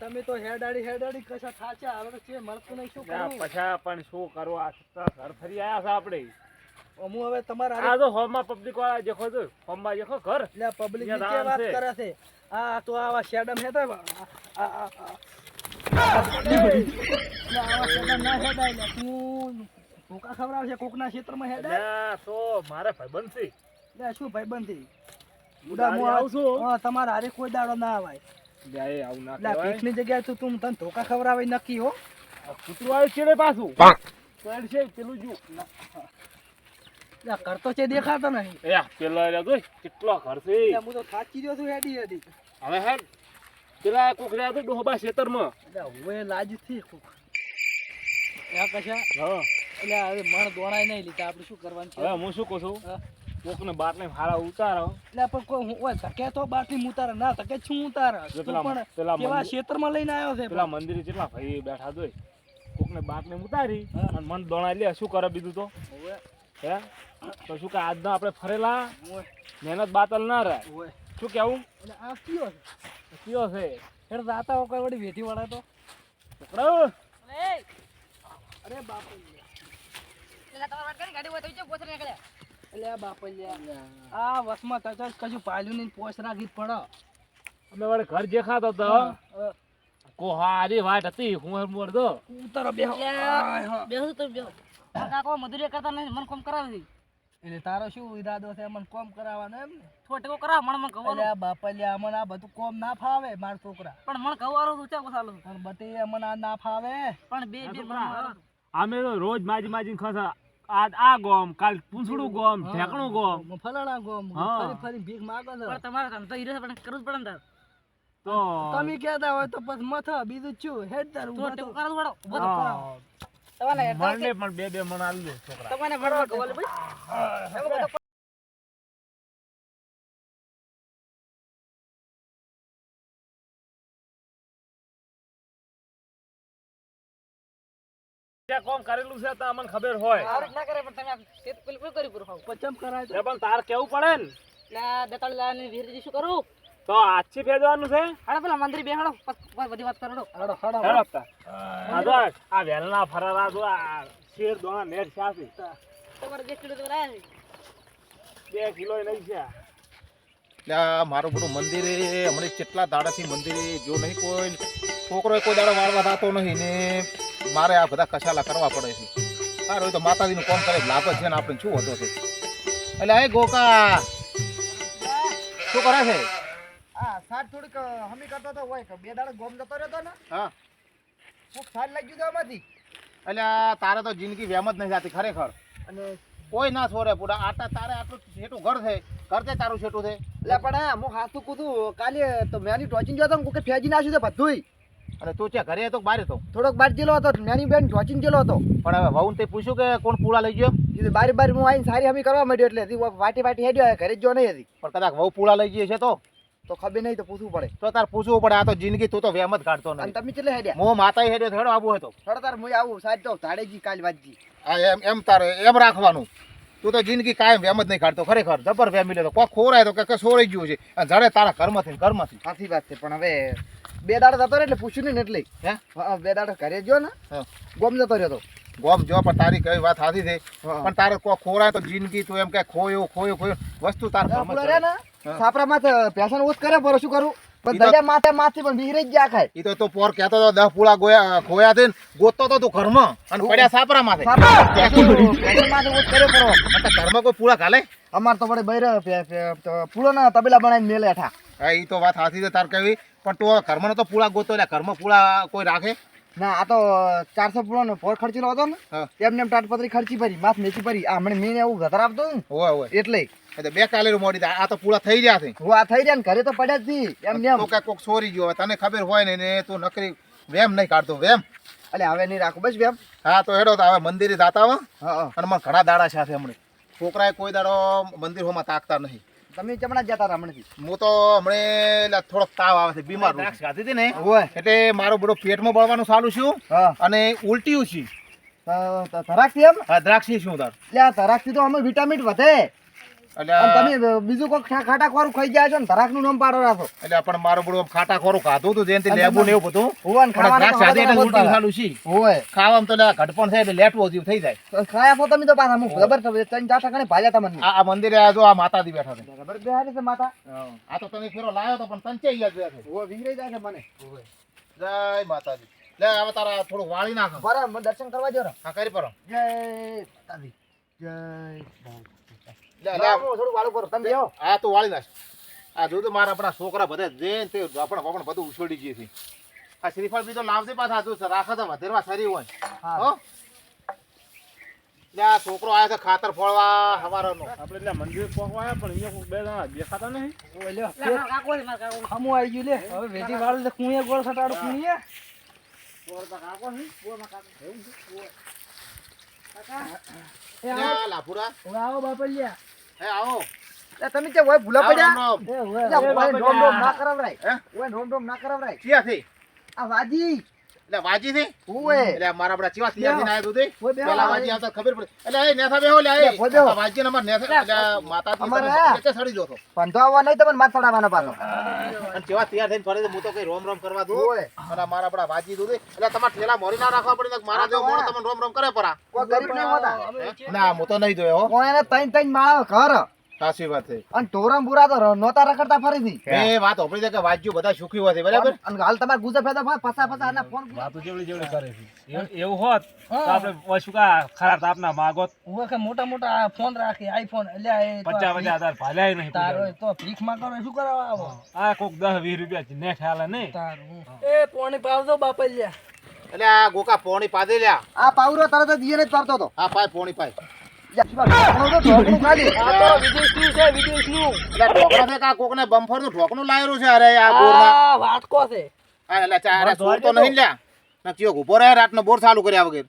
તમે તો હેડાડી કશા થાચા હવે તો છે મળતું નહીં શું કરું પછા પણ શું કરો આ ઘર ફરી આયા છે આપણે હું હવે તમારા આ તો હોમમાં પબ્લિક વાળા દેખો તો હોમમાં દેખો ઘર એટલે પબ્લિક ની કે વાત કરે છે આ તો આવા શેડમ હે તો આવા શેડમ ના હેડાય લે તું કોકા ખવડાવશે કોકના ક્ષેત્રમાં હેડાય તો મારે ભાઈબંધ છે લે શું ભાઈબંધ થી બુડા મો આવું છું હા તમારા હારે કોઈ દાડો ના આવાય જાય આવું ના લે પીઠની જગ્યાએ તું તને ધોકા ખવડાવે નક્કી હો કૂતરું આવે છે પાછું પેડ છે પેલું જો લે કરતો છે દેખાતો નહીં એ પેલો એટલે જોઈ કેટલો ઘર છે લે હું તો થાકી ગયો છું હેડી હવે હે પેલા કોકડા તો ડોહબા ખેતરમાં લે હવે લાજ થી કોક યા કશા હા એટલે હવે મણ દોણાય નહીં લીધા આપણે શું કરવાનું છે હવે હું શું કહું છું કોકને બાટલે હારા ઉતારો એટલે પણ કોઈ ઓય તકે તો બાટલી ઉતારે ના તકે છું ઉતારે પણ કેવા ક્ષેત્રમાં લઈને આવ્યો છે પેલા મંદિરે કેટલા ભાઈ બેઠા જોઈ કોકને બાટલે ઉતારી અને મન દોણા લે શું કરે બીજું તો હે તો શું કે આજના આપણે ફરેલા મહેનત બાતલ ના રહે શું કેવું એટલે આ કયો છે કયો છે હેડ જાતા હો કોઈ વળી વેઠી વાળા તો પકડો અરે બાપ એટલે તમાર વાત કરી ગાડી હોય તો જો પોછર નીકળ્યા એટલે આ બાપલિયા આ વસમાં કશું પાલ્યું નહીં પોસ રાખી પડો અમે વડે ઘર દેખાતો તો કોહારી વાટ હતી હું મોર દો ઉતારો બેહો બેહો તો બેહો કાકો મજૂરી કરતા નહીં મન કોમ કરાવે છે એટલે તારો શું ઈરાદો છે મને કોમ કરાવવાનો એમ ને થોટો કરાવ મણ મણ એટલે કવરો આ બાપલિયા મને આ બધું કોમ ના ફાવે માર છોકરા પણ મણ કવરો તો ચા કોસાલો પણ બટી મને આ ના ફાવે પણ બે અમે તો રોજ માજી માજી ખસા આજ આ ગોમ કાલ પૂંછડું ગોમ ઢેકણું ગોમ ફલાણા ગોમ હા. ફરી ફરી ભીખ માગો છો પણ તમારે કામ તો હીરો પણ કરવું જ પડે ને તો તમે કહેતા હોય તો પછી મથ બીજું શું હેડ તાર તો ટેકો કરાવ પડો કરાવો. તમારે મને પણ બે મણ આલી દે છોકરા તમને ભરવા કવલ ભાઈ ત્યાં કોમ કરેલું છે તો અમને ખબર હોય આવડત ના કરે પણ તમે તે પેલું કરી પૂરો ખાવ પચમ કરાય તો એ પણ તાર કેવું પડે ને ના દેતાળલા ની વીરજી શું કરું તો આજથી ભેજવાનું છે હાડા પેલા મંદિર બેહાડો બધી વાત કરો હડો હડો હેડો તા. આ જો આ વેલના ફરારા જો આ શેર દોણા નેટ છાસી તમારે 2 કિલો તો લાયા છે 2 કિલો લઈ છે એટલે મારું બધું મંદિરે હમણાં કેટલા દાડાથી મંદિરે જો નહીં કોઈ છોકરો કોઈ દાડો વાળવા થતો નહીં ને મારે આ બધા કશાલા કરવા પડે છે સારું તો માતાજીનું કામ કરે લાભ જ છે ને આપણે શું હતો છે એટલે એ ગોકા શું કરે છે આ સાત થોડીક હમી કરતો તો હોય કે બે દાડા ગોમ જતો રહેતો ને હા કોક સાલ લાગી ગયો આમાંથી એટલે આ તારે તો જિંદગી વેમ જ નહીં જાતી ખરેખર અને કોઈ ના છોડે પૂરા આટલા તારે આટલું છેટું ઘર છે ઘર છે તારું છેટું છે એટલે પણ હું હાથું કૂદું કાલે તો મેની ટોચીને જતો કોકે ફેજી નાખ્યું છે બધુંય અને તું છે ઘરે હતો કે બહાર હતો થોડોક બાર જેલો હતો મેની બેન ટોચીને જેલો હતો પણ હવે વહુને તે પૂછ્યું કે કોણ પૂળા લઈ ગયો એ બારી બારી હું આવીને સારી હમી કરવા માંડ્યો એટલે હજી વાટી વાટી હેડ્યો ઘરે જ જો નહીં હતી પણ કદાચ વહુ પૂળા લઈ ગઈ છે તો ખબર નહીં તો પૂછવું પડે તો તાર પૂછવું પડે આ તો જિંદગી તું તો વેમ જ કાઢતો અને નહીં તમે કેટલે હેડ્યા મો માતા હેડ્યો થેડો આવું હતો થોડો તાર હું આવું સાહેબ તો ધાડેજી કાલ વાતજી આ એમ તારે એમ રાખવાનું તું તો જિંદગી કાયમ વેમ જ નહીં કાઢતો ખરેખર જબર વેમી લેતો કોઈ ખોરાય તો કે સોરાઈ ગયું છે અને જડે તારા ઘરમાંથી સાચી વાત છે પણ હવે બે દાડા જતો રહે એટલે પૂછ્યું નહીં ને એટલે હે હા બે દાડા ઘરે જો ને હા. ગોમ જતો રહ્યો તો ગોમ જો પણ તારી કઈ વાત સાચી છે હા. પણ તારે કોઈ ખોરાય તો જિંદગી તું એમ કે ખોયો વસ્તુ તાર ઘરમાં પૂરા જ રહ્યા રહે. ને સાપરા માથે પેશન ઓછ કરે પર શું કરું પણ દરિયા માથે માથે પણ વિહરે જ જા ખાય ઈ તો તું પોર કહેતો તો 10 પૂળા ખોયા છે ને ગોતતો તો તું ઘરમાં અને પડ્યા સાપરા માથે પેશન માથે ઓછ કરે પરો એટલે ઘરમાં કોઈ પૂળા ઘાલે અમાર તો વડે બૈર પૂળો ના તબેલા બનાવીને મેલે હેઠા હા ઈ તો વાત સાચી છે તાર કહેવી પણ તું ઘરમાં તો પૂળા ગોતો એટલે ઘરમાં પૂળા કોઈ રાખે ના આ તો 400 પૂળો નો પોર ખર્ચેલો હતો ને હા. એમને એમ ટાટપત્રી ખર્ચી ભરી માથ મેચી ભરી આ હમણાં મીને એવું ઘતર આપતો ને હોય હોય એટલે એટલે 2 કાલેરું મોડી થાય. આ તો પૂળા થઈ ગયા છે હું આ થઈ રહ્યા ને ઘરે તો પડ્યા જ નહીં એમને એમ તો કે કોક ચોરી ગયો હોય તને ખબર હોય ને તું નકરી વેમ નહીં કાઢતો વેમ એટલે હવે નહીં રાખું બસ બેમ હા તો હેડો તો હવે મંદિરે જાતા હો હા અને મને ઘણા દાડા સાથે હમણે છોકરાએ કોઈ દાડો મંદિરોમાં તાકતા નહીં તમે ચમણા જતા હતા હમણાંથી હું તો હમણે થોડોક તાવ આવે છે બીમાર દ્રાક્ષ ખાધી હતી ને હોય એટલે મારું બધું પેટમાં બળવાનું ચાલુ છું હા અને ઉલટીયું છે ધરાકથી એમ હા દ્રાક્ષી શું તાર એટલે આ ધરાકથી તો અમે વિટામિન વધે એટલે અને તમે બીજું કોઈ ખાટા ખોરું ખાઈ જાય છો ને ધરાકનું નામ પાડો રાખો. એટલે પણ મારું બધું આમ ખાટા ખોરું ખાધું હતું જેનથી લેબુ ને એવું બધું હોવાનું પણ ખાવાનું દ્રાક્ષ તો ખાધી એટલે બધા ઉલટી બધા ચાલુ છે હોય. ખાવામાં તો લે ઘટપણ થાય એટલે લેટવો જીવ થઈ જાય તો ખાયા છો તમે તો પાછા અમુક ખબર છે 3-4 ટકાને ભાલ્યા તમને. આ મંદિરે આ જો આ માતાજી બેઠા છે ખબર બેહાડી છે માતા. આ તો તમે ફેરો લાવ્યો તો પણ તંચે યાદ રહ્યા છે ઓ વિગડાઈ જાય છે મને. જય માતાજી લે હવે તારા થોડું વાળી નાખ બરાબર મને દર્શન કરવા જો. હા કરી પરો જય માતાજી જય લે લે લાવો થોડું વાળું કરો તમે બેહો. આ તો વાળી નાખ આ જો તો મારા આપણા છોકરા બધા જે તે આપણે બધું ઉછોડી જઈએ છે આ શ્રીફળ બીજો લાવજે પાછા જો રાખે તો વધેરવા સારી હોય હો લે આ છોકરો આયો છે ખાતર ફોડવા હવારનો આપણે એટલે મંદિર પહોંચવા આવ્યા પણ અહીંયા કોઈ બે જણા દેખાતા નહીં. ઓય લ્યો લે મારા કાકો છે, મારા કાકો. હમું આવી ગયું લે હવે વેજી વાળું છે કુંએ ગોળ સટાડું કુંએ લે આ લાફુરા આવો બાપલિયા હે આવો એટલે તમે કે હોય ભૂલા પડ્યા. રામ એ ઓય એટલે ઓય બાપા રોમ રોમ જા. ના કરાવરાય. હે? ઓય રોમ રોમ ના કરાવરાય. ક્યાં થી આ વાજી એટલે વાજી થી ઓય એટલે મારા આપડા ચીવા તૈયાર થઈને આયા દુધી ઓય બેહો. પેલા વાજી આવતા ખબર પડી એટલે એ નેથા બેહો લે લે, ભોજો. આ વાજી નંબર નેથા એટલે માતાજી અમારે તમે આ. કે સડી જોતો પંધો આવવા નહીં તમને માથ ચડાવવાનો પાછો. અને ચેવા તૈયાર થઈને ફરે છે હું તો કઈ રોમ રોમ કરવા દઉં ઓય અને મારા આપડા વાજી દુધી એટલે તમારે ઠેલા મોરી ના રાખવા પડી મારા જેવો મોણો તમને રોમ રોમ કરે પરા કોઈ ગરીબ નહીં હોતા. ના હું તો નહીં જોયો હો કોઈને ત્રણ માળા ઘર સાચી વાત છે અને ટોરમ બુરા તો નહોતા રખડતા ફરીથી. એ વાત હોપડી છે કે વાજ્યું બધા સુખી હોય છે બરાબર અને હાલ તમારે ગુજર ફેદા પસા એના ફોન વાતો જેવડી જેવડી કરે છે એવું હોત તો આપણે શું કા ખરા તાપના માગોત ઓય કે મોટા મોટા ફોન રાખે આઈફોન એટલે એ તો 50,000 ભાલ્યા નહીં તારો તો ભીખ માંગો શું કરવા આવો આ કોક 10-20 રૂપિયા ને ખ્યાલ નહીં તારું એ પોણી પાવ દો બાપલિયા એટલે આ ગોકા પોણી પાદે લ્યા આ પાવરો તરત જ જીને જ તરતો હતો. હા પાય પોણી પાય ઢોકણું ખાલી. આ તો વિદેશનું છે વિદેશનું એટલે ઢોકળા છે કે આ કોકને બમ્ફર નું ઢોકણું લાયેલું છે અરે આ બોરના આ વાટકો છે આ એટલે ચારે સોર તો નહીં લ્યા ના ચિયો ઉભો રહે રાતનો બોર ચાલુ કર્યા વગર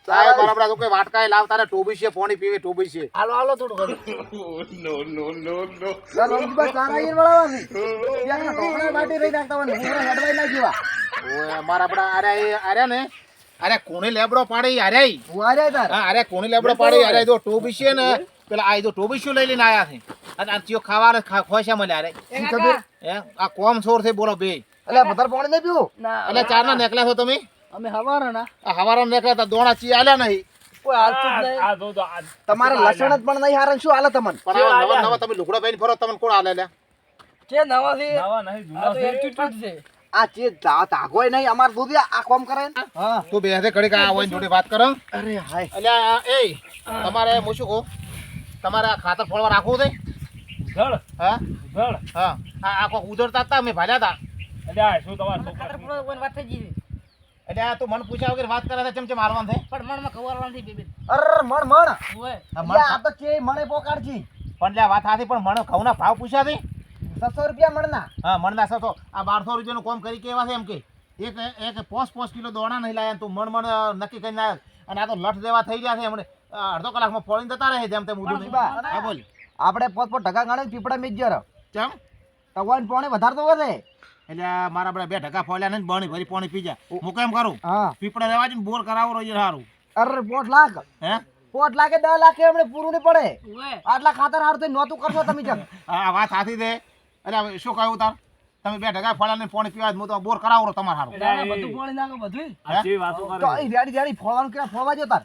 સાહેબ બરાબર તો કોઈ વાટકાય લાવ તારે ટોબી છે પોણી પીવે ટોબી છે હાલો હાલો થોડું ઘણું. લા રોમજીભાઈ ચાર આઈને વળાવવાની. ત્યાંના ઢોકળા વાટી રહી નાખતા હોય ને ઉભરા હેડવાય ના જેવા. ઓય મારા આપડા અરે ને અરે કોણે લેબડો પાડી અરે હું આ રહ્યા તાર. હા અરે કોણે લેબડો પાડી અરે જો ટોબી છે ને પેલા આ જો ટોબી શું લઈ લઈને આયા છે અને આ ચિયો ખાવા ખોશા મળ્યા અરે શી ખબર? હે આ કોમ સોર થી બોલો બે એટલે વધારે પાણી નહીં પીવું. ના એટલે ચાર ના નેકલા છો તમે અમે હવારના આ હવારા નેકલા તા દોણા ચી આલ્યા નહીં કોઈ હાલતું જ નહીં આ જો તો આ તમારે લસણ જ પણ નહીં હારે શું હાલે તમને? પણ આ નવા નવા તમે લુગડા પહેરીને ફરો તમને કોણ આલે લ્યા જે નવા છે નવા નહીં આ જૂના તો છે એટીટ્યુડ છે આ ચીજ ધાગોય નહીં અમાર દૂધ આ કોમ કરે ને. હા તું બે હાથે ઘડીક આ હોય જોડે વાત કરો અરે હાય અલ્યા એ તમારે હું શું કહું તમારે આ ખાતર ફોડવા રાખવું છે ઉધળ હા ઉધળ હા આ કોક ઉધરતા હતા મેં ભાલ્યા હતા એટલે આ શું તમારા છોકરા ખાતર પૂરો કોઈને વાત થઈ ગઈ છે. એટલે આ તું મન પૂછ્યા વગર વાત કરે છે ચમચમ મારવાનું છે પણ મનમાં ખવડાવવાનું નથી બેબી. અરે મણ ઓય. યા આ તો કે મણે પોકાડજી. પણ લ્યા વાત હાથી પણ મને ઘઉંના ભાવ પૂછ્યા છે 600 રૂપિયા મણના. હા મણના સતો આ 1200 રૂપિયાનું કોમ કરી કેવા છે એમ કે એક 5 કિલો દોણા નહીં લાયા તું મણ નક્કી કરીને લાયો અને આ તો લઠ દેવા થઈ ગયા છે હમણે અડધો કલાકમાં ફોડીને જતા રહે જેમ તેમ ઉડું નહીં હા બોલ આપણે પોત ઢગા ગાણે પીપળા મેજ્જર ચમ તો વન પાણી વધારતો વધે. એટલે આ મારા બધા બે ઢગા ફોલ્યા ને બણી ભરી પાણી પી જા હું કેમ કરું હા પીપળા રહેવા જ બોર કરાવો રહ્યો સારું અરે 5 લાખ હે 5 લાખ 10 લાખ એમણે પૂરું નહીં પડે. ઓય. આટલા ખાતર હાર તો નોતું કરશો તમે જમ. આ વાત સાચી છે એટલે હવે શું કહ્યું તાર તમે બે ઢગા ફોલ્યા ને પાણી પીવા હું તો બોર કરાવો તમારે સારું ના, બધું પોણી નાખો બધું આ જે વાતો તો કરે એ રેડી રેડી ફોવાનું કેવા ફોવા જો તાર.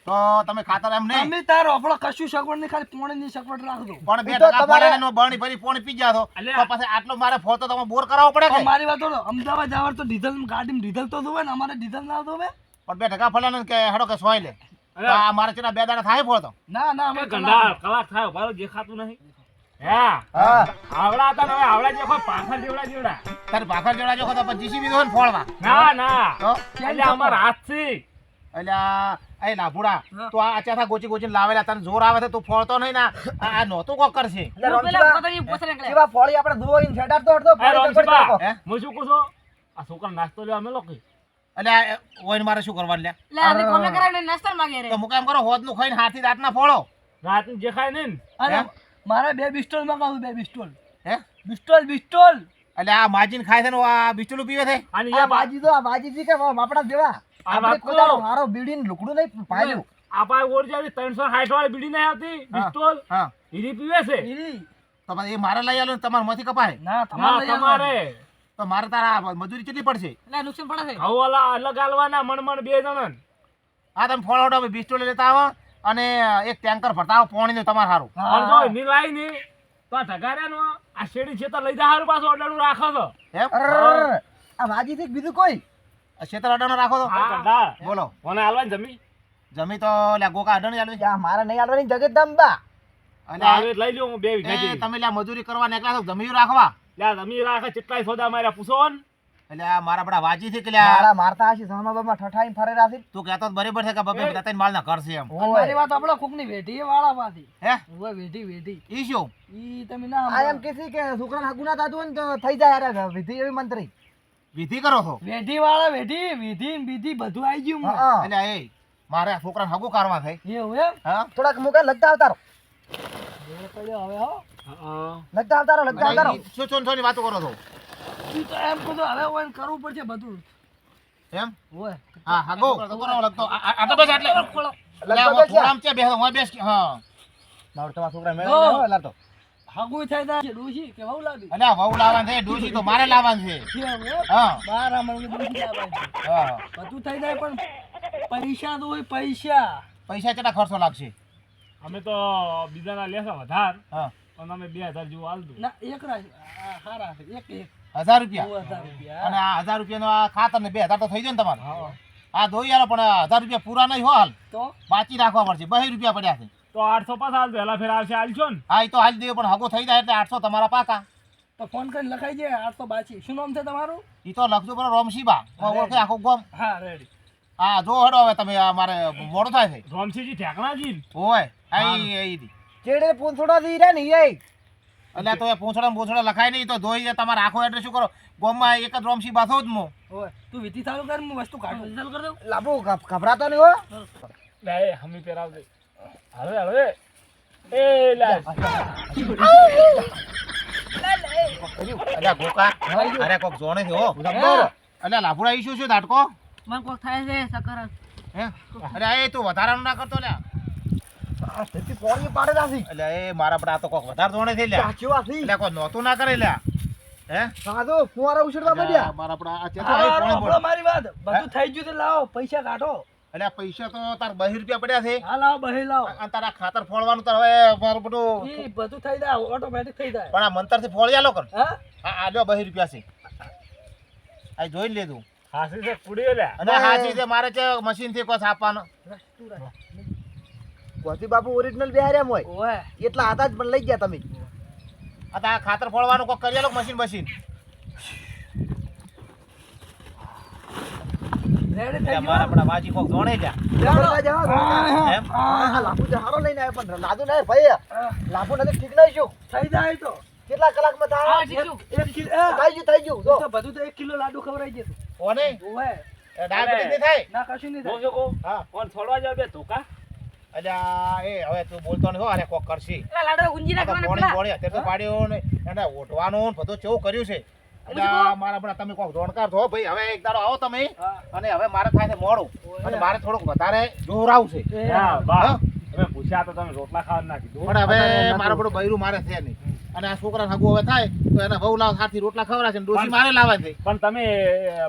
તો તમે ખાતર એમ નહીં અમે તારો આપણો કશું સગવડ નહીં ખાલી પોણીની સગવડ રાખજો પણ બે એ તો ઢગા તમારે- ફોલ્યા ને બણી ભરી પાણી પી જા તો અલ્યા. પછી આટલો મારે ફોતો તમે બોર કરાવવો પડે પણ કે મારી વાત તો અમદાવાદ જવા તો ડીઝલ ગાડીમાં ડીઝલ તો જોવે ને અમારે ડીઝલ ના જોવે પણ બે ઢગા ફોલ્યા ને કે હેડો કે સોય લે અરે. તો આ મારે ચેના બે દાડા થાય ફોતો ના ના અમે ગંડા કલાક થાય બારો દેખાતું નહીં હા હા આવડા હતા ને હવે આવડા જે કોઈ પાછળ જેવડા તારે ભાખર જોડા જો તો જીસીબી દો ને ફોડવા ના ના તો એટલે અમારા હાથથી એટલે એ લાભુડા તો આ અચાથા ગોચી ગોચીને લાવેલા તને જોર આવે છે તું ફોડતો નહીં ના આ નહોતું કોક કરશે એટલે હું પેલા રમજીબા, પોતાની પોસરે નીકળ્યા. કેવા ફોળી આપણે ધોઈને છેડાડતો હટતો એ ફોળી તો રમજીબા, છોડી હે? હું શું કહું છું આ છોકરા નાસ્તો લેવા મેલો કે એટલે ઓઈને મારે શું કરવાનું લ્યા લે, આ કોમે કરાવીને નાસ્તો માંગે રે. તો મુકામ કરો હોદ નું ખાઈને હાથી રાતના ફોડો રાતની જે ખાય ને અને હે? મારે 2 પિસ્ટોલ મંગાવું 2 પિસ્ટોલ હે પિસ્ટોલ એટલે આ માજીને ખાય છે ને આ બિસ્ટુલું પીવે છે અને આ એ બાજી તો આ બાજીજી કે આપણા જેવા આપણે વાત કોદાળો તો- હારો બીડીને લુકડું નહીં પાડ્યું આપા ઓરજાવી 360 વાળી બીડી નહીં આવતી પિસ્તોલ હા હીરી પીવે છે ઈરી. તો પછી એ મારે લઈ આલો ને તમારે માંથી કપાય ના ના તમારે લઈ આવવાનું. તમારે તો મારે તારા મજૂરી કેટલી પડશે એટલે નુકસાન પડે છે ઘઉં વાલા અલગ આલવાના મણ 2 જણ આ તમે ફોડો બિસ્ટોલ લેતા આવો અને એક ટેન્કર ભરતા આવો પાણીનું તમારે સારું પણ જો ની લાઈ ની તો આ ઢગાર્યાનો આ શેડી છે તો લઈ જા હારું પાછું અડાડું રાખો છો એમ અરર, આ માજી થી બીજું કોઈ આ ક્ષેત્ર અડાનો રાખો તો હા કંડા બોલો મને હાલવાની જમી જમી તો લ્યા ગોકા અડાણી આલવી આ મારે નહીં આલવાની જગદંબા અને હવે લઈ લ્યો હું 2 વીઘા એ જેવી તમે લ્યા મજૂરી કરવા નીકળ્યા છો જમી રાખવા લ્યા જમી રાખે કેટલાય સોદા માર્યા પૂછો ને એટલે આ મારા બડા વાજી થી કે લ્યા મારા મારતા હશે સામાબામાં ઠઠાઈને ફરે રાશી તું કહેતો તો બરાબર છે કે બબે બધા તઈને માલ ના કરશે એમ અને મારી વાત આપણો કોકની વેઢી વાળા માંથી હે ઓય વેઢી ઈ શું ઈ તમે ના આ એમ કહેશે કે છોકરાને હગું ના થતું હોય ને તો થઈ જાય યાર વિધિ એવી મંત્રી વિધિ કરો છો વેઢી વાળા વેઢી વિધિ ને બીધી બધું આવી ગયું મને. હા એટલે એ મારે આ છોકરાને હગું કરવા થાય એવું એમ હા થોડાક મુકા લગતા આવતારો એ પડ્યો હવે હો લગતા આવતારો શું શું શું ની વાતો કરો છો ઈ તો એમ કીધું હવે ઓય ને કરવું પડશે બધું એમ ઓય હા હગો છોકરાઓ લગતો આ તો બસ એટલે લગતો બેસ થોડામ છે બેસો હું બેસ હા મારો તમારા છોકરા જો. મેળવી લાવ તો હગું થઈ જાય ડોશી કે વહુ લાવી એટલે આ વહુ લાવવાનું છે ડોશી તો મારે લાવવાનું છે એવું એમ? હા બાર આમણ ડોશી લાવવાની છે. હા બધું થઈ જાય પણ પૈસા તો હોય પૈસા પૈસા કેટલા ખર્ચો લાગશે અમે તો બીજાના લેસા વધાર હા અને અમે 2000 જેવું આલ દઉં ના એક રાખ હારા છે એક 1000 રૂપિયા 2000 રૂપિયા અને આ 1000 રૂપિયાનો આ ખાતર ને 2000 તો થઈ જાય ને તમારે આ દોઈ આલો પણ 1000 રૂપિયા પૂરા નહીં હો હાલ તો બાકી રાખવા પડશે 2 રૂપિયા પડ્યા છે તો 800 પાછા હાલ દો હેલા ફેર આવશે હાલશો ને હા એ તો હાલ દે પણ હગો થઈ જાય એટલે 800 તમારા પાકા તો ફોન કરીને લખાઈ જાય 882 શું નામ છે તમારું એ તો લખજો પણ રોમશીબા ઓળખે આખો ગોમ હા રેડી હા જો હડો હવે તમે આ મારે મોડું થાય છે રોમસીજી ઠેકણાજી ઓય આ ઈ ચેડે પૂંછોડા દી રે ને એ એટલે તો એ પૂંછડા લખાય નહીં તો ધોઈ જાય તમારે આખો એડ્રેસ શું કરો ગોમમાં એક જ રોમશી બાથો જ મો ઓય તું વિધિ ચાલુ કર હું વસ્તુ કાઢું ચાલુ કરી દઉં લાભો ઘબરાતો નહીં હો લે એ હમી પેરાવ દે હવે હવે એ લે અલ્યા ગોકા અરે કોક જોણે છે હો અલ્યા લાભુડા ઈ શું દાટકો મને કોક થાય છે સકર હે અરે એ તું વધારાનું ના કરતો લ્યા આ તેથી પોણી પાડે રાશી એટલે એ મારા બડા તો કોક વધારે જોણે છે લ્યા સાચી વાત છે એટલે કોઈ નોતું ના કરે લ્યા હે સાદો ફુવારા ઉછળવા મળ્યા મારા બડા આ ચેતો હા, પોણી સાંભળો મારી વાત બધું થઈ ગયું તો લાવો પૈસા કાઢો એટલે પૈસા તો તાર 2 રૂપિયા પડ્યા છે હા લાવો બહી લાવો અને તારા ખાતર ફોડવાનું તાર હવે મારું બધું ઈ બધું થઈ જાય ઓટોમેટિક થઈ જાય પણ આ મંતરથી ફોડી આલો કર હા આ લ્યો 2 રૂપિયા છે આ જોઈ લીધું હાસી છે કુડીઓ લે અને હાજી છે મારે છે મશીન થી કોઈ છાપવાનો ગોતી બાપુ ઓરિજિનલ બિહાર્યા હોય ઓય એટલા હતા જ પણ લઈ ગયા તમે આ ખાતર ફોડવાનું કોઈ કરી આલો મશીન મશીન રેડી થઈ મારા ગયું બડા વાજી કોક જોણે લ્યા જબરદસ્ત હા, એમ હા, લાભુ જે હારો લઈને આવ્યો પણ લાદુ નહીં ભાઈ લાભુ નથી ઠીક નહીં શું થઈ જાય તો કેટલા કલાકમાં હા થાય જીજુ એક કિલો થઈ ગયું જો તો બધું તો 1 કિલો લાડુ ખવડાવી જશે કોને ઓય ડાયાબિટીસ નહીં થાય ના કશું નહીં હું થાય શું કહું હા કોણ છોડવા જાવ બે ધોકા અલ્યા એ હવે તું બોલતો નહીં હો અરે કોક કરશી એટલે લાડવા ગુંજી આ તો નાખવાના પોણી પેલા પોણી અત્યારે તો પાડ્યો ને એને ઓઢવાનું ને બધું કેવું કર્યું છે એટલે મારા બડા તમે કોક જોણકાર છો ભાઈ હવે એક દાડો આવો તમે હા. અને હવે મારે થાય છે મોડું અને મારે થોડુંક વધારે જોર આવશે એ હા બા હા. તમે પૂછ્યા તો તમે રોટલા ખાવા ના કીધું પણ હવે મારું બધું બૈરું મારે છે નહીં અને આ છોકરા હગું હવે થાય તો એના વહુ લાવ હાથી રોટલા ખવડાવશે ને ડોશી મારે લાવવાની છે પણ તમે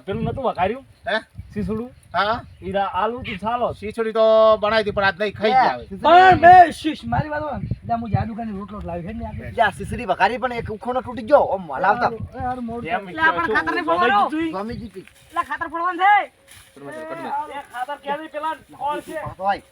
પેલું નતું વઘાર્યું હે સીસુડું હા ઈરા આલુ તું ચાલો ખીચડી તો બનાવી હતી પણ આજ નહીં ખાઈ ગયા હવે પણ બે શીશ મારી વાત હોય લે હું જાદુ કરીને રોટલો લાવી છે ને આપણે જા સિસરી વઘારી પણ એક ઉખોનો તૂટી ગયો ઓમ લાવતા એ હારું મોડું એમ એટલે આપણે ખાતર નહીં ફોડવાનું. સ્વામી જીતી એટલે ખાતર ફોડવાનું છે ખાતર ક્યારે પેલા કોણ છે ભાઈ